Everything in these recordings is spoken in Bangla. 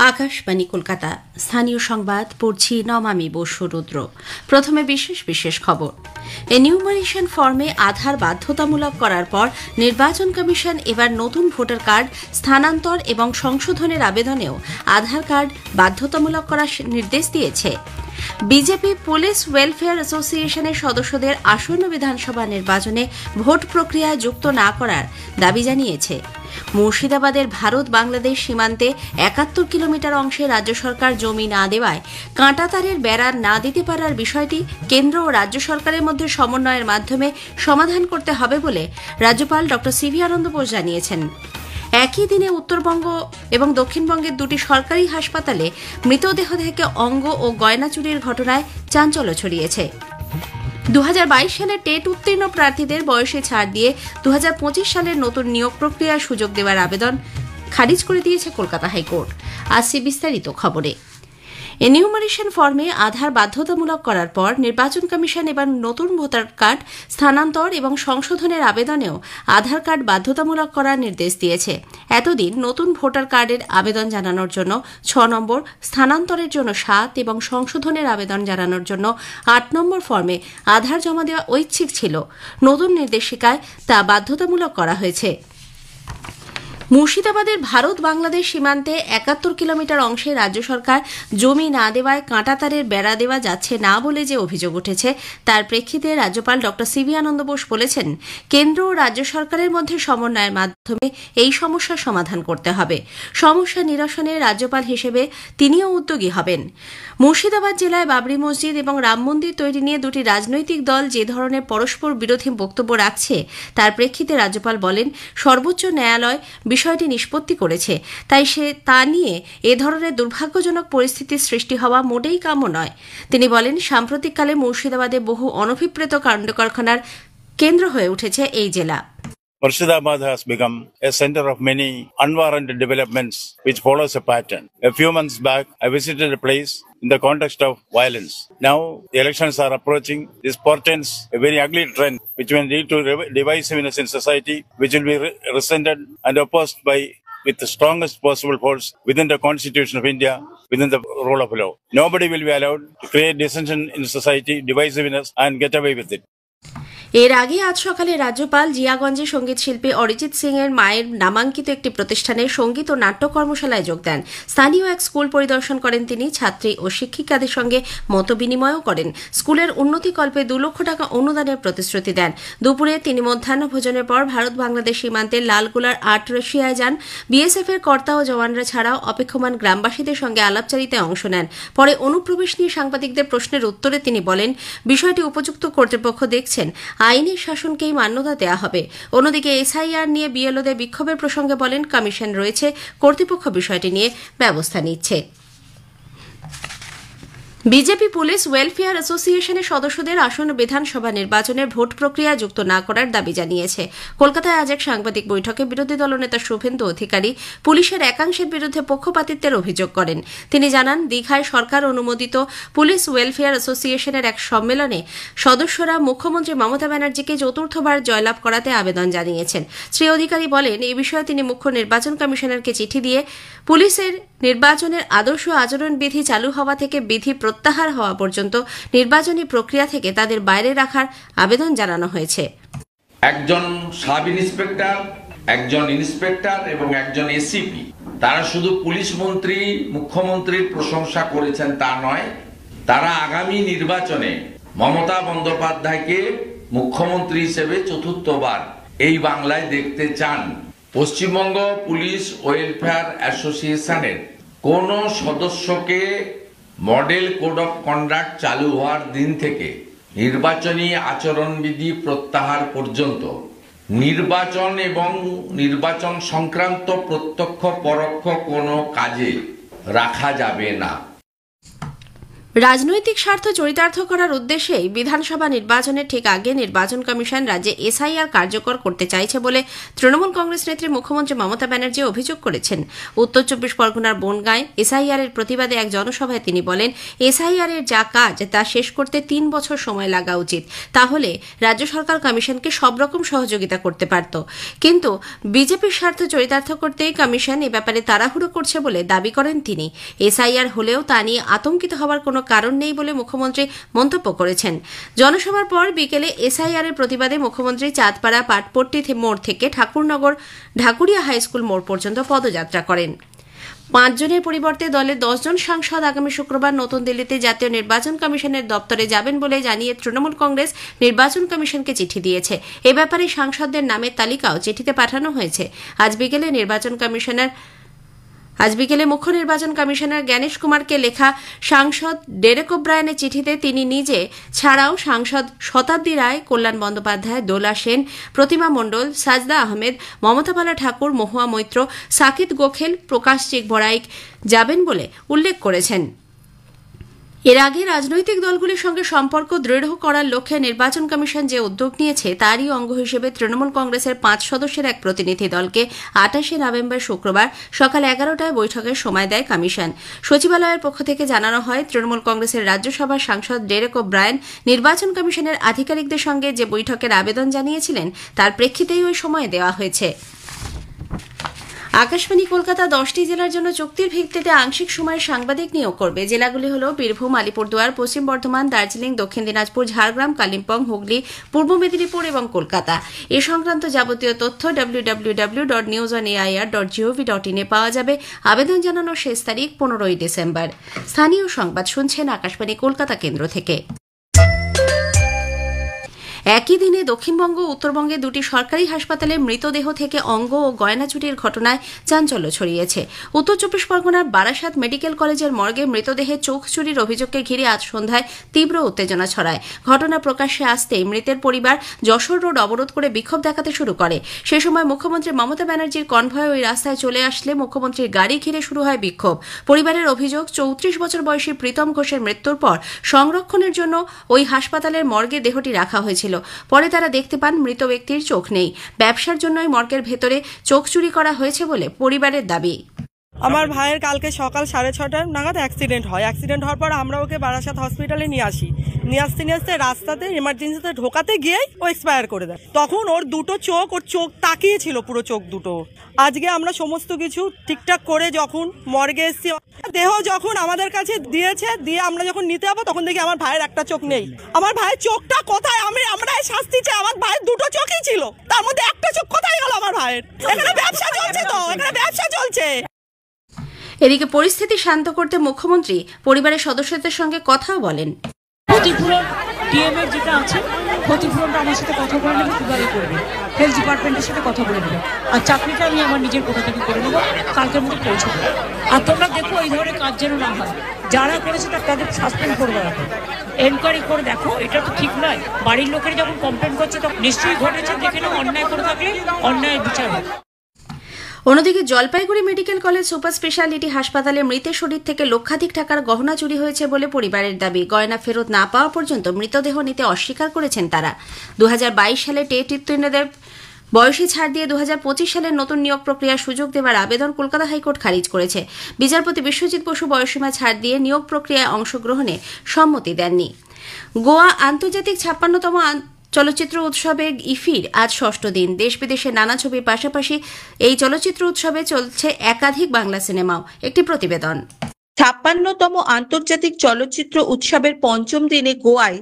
আকাশবাণী কলকাতা স্থানীয় সংবাদ পড়ছি নমামি বসুরুদ্র। প্রথমে বিশেষ বিশেষ খবর। এনিউমারেশন ফর্মে আধার বাধ্যতামূলক করার পর নির্বাচন কমিশন এবার নতুন ভোটার কার্ড স্থানান্তর এবং সংশোধনের আবেদনেও আধার কার্ড বাধ্যতামূলক করার নির্দেশ দিয়েছে। বিজেপি পুলিশ ওয়েলফেয়ার অ্যাসোসিয়েশনের সদস্যদের আসন্ন বিধানসভা নির্বাচনে ভোট প্রক্রিয়ায় যুক্ত না করার দাবি জানিয়েছে। মুর্শিদাবাদের ভারত বাংলাদেশ সীমান্তে ৭১ কিলোমিটার অংশে রাজ্য সরকার জমি না দেওয়ায় কাঁটাতারের বেড়া না দিতে পারার বিষয়টি কেন্দ্র ও রাজ্য সরকারের মধ্যে সমন্বয়ের মাধ্যমে সমাধান করতে হবে বলে রাজ্যপাল ড সিভি আনন্দ বোস জানিয়েছেন। একই দিনে উত্তরবঙ্গ এবং দক্ষিণবঙ্গের দুটি সরকারি হাসপাতালে মৃতদেহ থেকে অঙ্গ ও গয়না চুরির ঘটনায় চাঞ্চল্য ছড়িয়েছে। 2022 সালের টেট উত্তীর্ণ প্রার্থীদের বয়সে ছাড় দিয়ে 2025 সালের নতুন নিয়োগ প্রক্রিয়ার সুযোগ দেওয়ার আবেদন খারিজ করে দিয়েছে কলকাতা হাইকোর্ট। আসছে বিস্তারিত খবরে। এনিউমারেশন ফর্মে আধার বাধ্যতামূলক করার পর নির্বাচন কমিশন এবার নতুন ভোটার কার্ড স্থানান্তর এবং সংশোধনের আবেদনেও আধার কার্ড বাধ্যতামূলক করার নির্দেশ দিয়েছে। এতদিন নতুন ভোটার কার্ডের আবেদন জানানোর জন্য 6 নম্বর, স্থানান্তরের জন্য 7 এবং সংশোধনের আবেদন জানানোর জন্য 8 নম্বর ফর্মে আধার জমা দেওয়া ঐচ্ছিক ছিল। নতুন নির্দেশিকায় তা বাধ্যতামূলক করা হয়েছে। মুর্শিদাবাদের ভারত বাংলাদেশ সীমান্তে ৭১ কিলোমিটার অংশে রাজ্য সরকার জমি না দেওয়ায় কাঁটাতারের বেড়া দেওয়া যাচ্ছে না বলে যে অভিযোগ উঠেছে তার প্রেক্ষিতে রাজ্যপাল ড সিভি আনন্দ বোস বলেছেন, কেন্দ্র ও রাজ্য সরকারের মধ্যে সমন্বয়ের মাধ্যমে এই সমস্যার সমাধান করতে হবে। সমস্যা নিরসনে রাজ্যপাল হিসেবে তিনিও উদ্যোগী হবেন। মুর্শিদাবাদ জেলায় বাবরি মসজিদ এবং রাম মন্দির তৈরি নিয়ে দুটি রাজনৈতিক দল যে ধরনের পরস্পর বিরোধী বক্তব্য রাখছে তার প্রেক্ষিতে রাজ্যপাল বলেন, সর্বোচ্চ ন্যায়ালয় বিষয়টি নিষ্পত্তি করেছে, তাই তা নিয়ে এ ধরনের দুর্ভাগ্যজনক পরিস্থিতির সৃষ্টি হওয়া মোটেই কাম্য নয়। তিনি বলেন, সাম্প্রতিককালে মুর্শিদাবাদে বহু অনভিপ্রেত কাণ্ডকারখানার কেন্দ্র হয়ে উঠেছে এই জেলা। Murshidabad has become a center of many unwarranted developments which follows a pattern. A few months back, I visited a place in the context of violence. Now, the elections are approaching. This portends a very ugly trend which will lead to divisiveness in society, which will be resented and opposed with the strongest possible force within the Constitution of India, within the rule of law. Nobody will be allowed to create dissension in society, divisiveness, and get away with it. এর আগে আজ সকালে রাজ্যপাল জিয়াগঞ্জে সঙ্গীত শিল্পী অরিজিৎ সিং এর মায়ের নামাঙ্কিত একটি প্রতিষ্ঠানে সঙ্গীত ও নাট্য কর্মশালায় যোগ দেন। স্থানীয় এক স্কুল পরিদর্শন করেন তিনি। ছাত্রী ও শিক্ষিকাদের সঙ্গে মতবিনিময়ও করেন। স্কুলের উন্নতিকল্পে 2 লক্ষ টাকা অনুদানের প্রতিশ্রুতি দেন। দুপুরে তিনি মধ্যাহ্ন ভোজনের পর ভারত বাংলাদেশ সীমান্তের লালগোলার আর্ট রাশিয়ায় যান। বিএসএফ এর কর্তা ও জওয়ানরা ছাড়াও অপেক্ষমান গ্রামবাসীদের সঙ্গে আলাপচারিতায় অংশ নেন। পরে অনুপ্রবেশ নিয়ে সাংবাদিকদের প্রশ্নের উত্তরে তিনি বলেন, বিষয়টি উপযুক্ত কর্তৃপক্ষ দেখছেন, আইনের শাসনকেই মান্যতা দেওয়া হবে। অন্যদিকে এসআইআর নিয়ে বিএলওদের বিক্ষোভের প্রসঙ্গে বলেন, কমিশন রয়েছে, কর্তৃপক্ষ বিষয়টি নিয়ে ব্যবস্থা নিচ্ছে। বিজেপি পুলিশ ওয়েলফেয়ার অ্যাসোসিয়েশনের সদস্যদের আসন্ন বিধানসভা নির্বাচনের ভোট প্রক্রিয়া যুক্ত না করার দাবি জানিয়েছে। কলকাতায় আজ এক সাংবাদিক বৈঠকে বিরোধী দলনেতা শুভেন্দু অধিকারী পুলিশের একাংশের বিরুদ্ধে পক্ষপাতিত্বের অভিযোগ করেন। তিনি জানান, দীঘায় সরকার অনুমোদিত পুলিশ ওয়েলফেয়ার অ্যাসোসিয়েশনের এক সম্মেলনে সদস্যরা মুখ্যমন্ত্রী মমতা ব্যানার্জিকে চতুর্থবার জয়লাভ করাতে আবেদন জানিয়েছেন। শ্রী অধিকারী বলেন, এই বিষয়ে তিনি মুখ্য নির্বাচন কমিশনারকে চিঠি দিয়ে পুলিশের নির্বাচনের আদর্শ আচরণবিধি চালু হওয়া থেকে বিধি প্রত্যাহার হওয়া পর্যন্ত নির্বাচনী প্রক্রিয়া থেকে তাদের বাইরে রাখার আবেদন জানানো হয়েছে। একজন সাব ইন্সপেক্টর, একজন ইন্সপেক্টর এবং একজন এসিপি, তারা শুধু পুলিশ মন্ত্রী মুখ্যমন্ত্রীর প্রশংসা করেছেন তা নয়, তারা আগামী নির্বাচনে মমতা বন্দ্যোপাধ্যায়কে মুখ্যমন্ত্রী হিসেবে চতুর্থবার এই বাংলায় দেখতে চান। পশ্চিমবঙ্গ পুলিশ ওয়েলফেয়ার অ্যাসোসিয়েশনের কোন সদস্যকে মডেল কোড অফ কন্ডাক্ট চালু হওয়ার দিন থেকে নির্বাচনী আচরণবিধি প্রত্যাহার পর্যন্ত নির্বাচন এবং নির্বাচন সংক্রান্ত প্রত্যক্ষ পরোক্ষ কোনো কাজে রাখা যাবে না। রাজনৈতিক স্বার্থ চরিতার্থ করার উদ্দেশ্যেই বিধানসভা নির্বাচনের ঠিক আগে নির্বাচন কমিশন রাজ্যে এসআইআর কার্যকর করতে চাইছে বলে তৃণমূল কংগ্রেস নেত্রী মুখ্যমন্ত্রী মমতা ব্যানার্জি অভিযোগ করেছেন। উত্তর 24 পরগনার বনগাঁয় এসআইআর এর প্রতিবাদে এক জনসভায় তিনি বলেন, এসআইআর এর যা কাজ তা শেষ করতে 3 বছর সময় লাগা উচিত, তাহলে রাজ্য সরকার কমিশনকে সব রকম সহযোগিতা করতে পারত। কিন্তু বিজেপির স্বার্থ চরিতার্থ করতেই কমিশন এ ব্যাপারে তাড়াহুড়ো করছে বলে দাবি করেন তিনি। এসআইআর হলেও তা নিয়ে আতঙ্কিত হওয়ার কোনো কারণ নেই বলে মুখ্যমন্ত্রী মন্তব্য করেছেন। জনসভার পর বিকেলে এসআইআর এর প্রতিবাদে মুখ্যমন্ত্রী চাঁদপাড়া পাটপট্টি মোড় থেকে ঠাকুরনগর ঢাকুরিয়া হাই স্কুল মোড় পর্যন্ত পদযাত্রা করেন। 5 জনের পরিবর্তে দলের 10 জন সাংসদ আগামী শুক্রবার নতুন দিল্লিতে জাতীয় নির্বাচন কমিশনের দপ্তরে যাবেন বলে জানিয়ে তৃণমূল কংগ্রেস নির্বাচন কমিশনকে চিঠি দিয়েছে। এ ব্যাপারে সাংসদদের নামের তালিকাও চিঠিতে পাঠানো হয়েছে। আজ বিকেলে মুখ্য নির্বাচন কমিশনার জ্ঞানেশ কুমারকে লেখা সাংসদ ডেরেক ওব্রায়ানের চিঠিতে তিনি নিজে ছাড়াও সাংসদ শতাব্দী রায়, কল্যাণ বন্দ্যোপাধ্যায়, দোলা সেন, প্রতিমা মণ্ডল, সাজদা আহমেদ, মমতাবালা ঠাকুর, মহুয়া মৈত্র, সাকিত গোখেল, প্রকাশ চিকবড়াইক যাবেন বলে উল্লেখ করেছেন। এর আগে রাজনৈতিক দলগুলির সঙ্গে সম্পর্ক দৃঢ় করার লক্ষ্যে নির্বাচন কমিশন যে উদ্যোগ নিয়েছে তারই অঙ্গ হিসেবে তৃণমূল কংগ্রেসের 5 সদস্যের এক প্রতিনিধি দলকে 28শে নভেম্বর শুক্রবার সকাল 11টায় বৈঠকের সময় দেয় কমিশন। সচিবালয়ের পক্ষ থেকে জানানো হয়, তৃণমূল কংগ্রেসের রাজ্যসভার সাংসদ ডেরেক ওব্রায়ান নির্বাচন কমিশনের আধিকারিকদের সঙ্গে যে বৈঠকের আবেদন জানিয়েছিলেন তার প্রেক্ষিতেই ওই সময় দেওয়া হয়েছে। আকাশবাণী কলকাতা 10টি জেলার জন্য চুক্তির ভিত্তিতে আংশিক সময়ের সাংবাদিক নিয়োগ করবে। জেলাগুলি হল বীরভূম, আলিপুরদুয়ার, পশ্চিম বর্ধমান, দার্জিলিং, দক্ষিণ দিনাজপুর, ঝাড়গ্রাম, কালিম্পং, হুগলি, পূর্ব মেদিনীপুর এবং কলকাতা। এ সংক্রান্ত যাবতীয় তথ্য www.newsonair.gov.in এ পাওয়া যাবে। আবেদন জানানোর শেষ তারিখ 15ই ডিসেম্বর। স্থানীয় সংবাদ শুনছেন আকাশবাণী কলকাতা কেন্দ্র থেকে। একই দিনে দক্ষিণবঙ্গ ও উত্তরবঙ্গে 2টি সরকারি হাসপাতালে মৃতদেহ থেকে অঙ্গ ও গয়না চুরির ঘটনায় চাঞ্চল্য ছড়িয়েছে। উত্তর 24 পরগনার বারাসাত মেডিকেল কলেজের মর্গে মৃতদেহে চোখ চুরির অভিযোগকে ঘিরে আজ সন্ধ্যায় তীব্র উত্তেজনা ছড়ায়। ঘটনা প্রকাশ্যে আসতেই মৃতের পরিবার যশোর রোড অবরোধ করে বিক্ষোভ দেখাতে শুরু করে। সে সময় মুখ্যমন্ত্রী মমতা ব্যানার্জির কনভয় ওই রাস্তায় চলে আসলে মুখ্যমন্ত্রীর গাড়ি ঘিরে শুরু হয় বিক্ষোভ। পরিবারের অভিযোগ, 34 বছর বয়সী প্রীতম ঘোষের মৃত্যুর পর সংরক্ষণের জন্য ওই হাসপাতালের মর্গে দেহটি রাখা হয়েছিল। পরে তারা দেখতে পান মৃত ব্যক্তির চোখ নেই। ব্যবসার জন্যই মর্গের ভেতরে চোখ চুরি করা হয়েছে বলে পরিবারের দাবি। আমার ভাইয়ের কালকে সকাল 6:30 নাগাদ অ্যাক্সিডেন্ট হয়। অ্যাক্সিডেন্ট হওয়ার পর আমরা ওকে বারাসাত হসপিটালে নিয়ে আসতে রাস্তাতে এমার্জেন্সিতে ঢোকাতে গিয়েই ও এক্সপায়ার করে দেয়। তখন ওর চোখ তাকিয়েছিল, পুরো চোখ দুটো। আজকে আমরা সমস্ত কিছু ঠিকঠাক করে যখন মর্গে এসেছি, দেহ যখন আমাদের কাছে দিয়ে আমরা যখন নিতে যাবো তখন দেখি আমার ভাইয়ের একটা চোখ নেই। আমার ভাইয়ের চোখটা কোথায়? আমরা শাস্তি চাই। আমার ভাইয়ের 2টো চোখই ছিল, তার মধ্যে একটা চোখ কোথায় গেল আমার ভাইয়ের? এখানে ব্যবসা চলছে। এদিকে পরিস্থিতি শান্ত করতে মুখ্যমন্ত্রী পরিবারের সদস্যদের সঙ্গে কথাও বলেন। ক্ষতিপূরণ ডিএমএর যেটা আছে, ক্ষতিপূরণটা আমার সাথে কথা বলে নেবে, কিভাবে করবে, হেলথ ডিপার্টমেন্টের সাথে কথা বলে নেবে। আর চাকরিটা আমি আমার নিজের কোথা থেকে করে নেবো, কালকের মধ্যে পৌঁছে দেবো। আর তোমরা দেখো এই ধরনের কাজ যেন না হয়। যারা করেছে তাদের সাসপেন্ড করবে, এনকোয়ারি করে দেখো। এটা তো ঠিক নয়। বাড়ির লোকের যখন কমপ্লেন করছে তখন নিশ্চয়ই ঘটেছে, দেখে নাও। অন্যায় করে থাকলে অন্যায়ের বিচার হবে। অন্যদিকে Jalpaiguri medical college super speciality হাসপাতালে মৃতের শরীর থেকে লক্ষাধিক টাকার গহনা চুরি হয়েছে বলে পরিবারের দাবি। গয়না ফেরত না পাওয়া পর্যন্ত মৃতদেহ নিতে অস্বীকার করেছেন তারা। 2022 সালে টেট উত্তীর্ণদের বয়সে ছাড় দিয়ে 2025 সালের নতুন নিয়োগ প্রক্রিয়ার সুযোগ দেওয়ার আবেদন কলকাতা হাইকোর্ট খারিজ করেছে। বিচারপতি বিশ্বজিৎ বসু বয়সীমা ছাড় দিয়ে নিয়োগ প্রক্রিয়ায় অংশগ্রহণে সম্মতি দেননি। গোয়া আন্তর্জাতিক 56তম চলচ্চিত্র উৎসবে ইফির আজ 6ষ্ঠ দিন। দেশ বিদেশের নানা ছবির পাশাপাশি এই চলচ্চিত্র উৎসবে চলছে একাধিক বাংলা সিনেমাও। একটি প্রতিবেদন। 56তম আন্তর্জাতিক চলচ্চিত্র উৎসবের 5ম দিনে গোয়ায়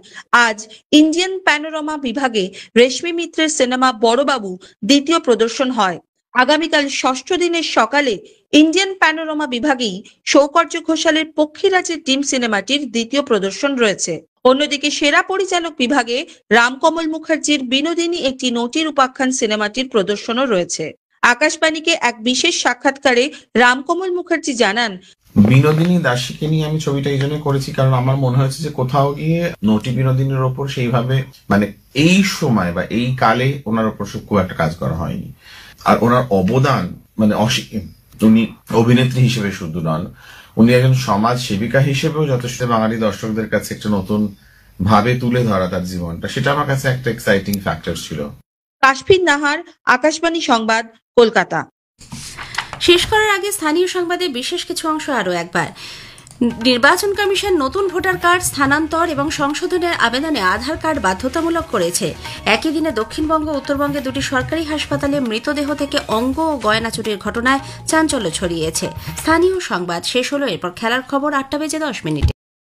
আজ ইন্ডিয়ান প্যানোরামা বিভাগে রেশমি মিত্রের সিনেমা বড়বাবু দ্বিতীয় প্রদর্শন হয়। আগামীকাল 6ষ্ঠ দিনের সকালে ইন্ডিয়ান প্যানোরামা বিভাগেই সৌকর্য ঘোষালের পক্ষীরাজের ডিম সিনেমাটির দ্বিতীয় প্রদর্শন রয়েছে। অন্যদিকে সেরা পরিচালক বিভাগে রামকমল মুখার্জির বিনোদিনী একটি নটির উপাখ্যান সিনেমাটির প্রদর্শনও রয়েছে। আকাশবাণীকে এক বিশেষ সাক্ষাৎকারে রামকমল মুখার্জি জানান, বিনোদিনী দাসীকে নিয়ে আমি ছবিটা এই জন্য করেছি কারণ আমার মনে হয়েছে যে কোথাও গিয়ে নটি বিনোদিনীর ওপর সেইভাবে এই সময় বা এই কালে ওনার ওপর খুব একটা কাজ করা হয়নি। আর ওনার অবদান উনি অভিনেত্রী হিসেবে শুধু নন, উনি একজন সমাজ সেবিকা হিসেবেও যথেষ্ট বাঙালি দর্শকদের কাছে একটা নতুন ভাবে তুলে ধরা তার জীবনটা, সেটা আমার কাছে একটা এক্সাইটিং ফ্যাক্টর ছিল। কাশফিন নাহার, আকাশবাণী সংবাদ, কলকাতা। শেষ করার আগে স্থানীয় সংবাদে বিশেষ কিছু অংশ আরও একবার। নির্বাচন কমিশন নতুন ভোটার কার্ড স্থানান্তর এবং সংশোধনের আবেদনে আধার কার্ড বাধ্যতামূলক করেছে। একই দিনে দক্ষিণবঙ্গ ও উত্তরবঙ্গে দুটি সরকারি হাসপাতালে মৃতদেহ থেকে অঙ্গ ও গয়না চুরির ঘটনায় চাঞ্চল্য ছড়িয়েছে। স্থানীয় সংবাদ শেষ হলো, এরপর খেলার খবর 8টা বেজে 10 মিনিটে।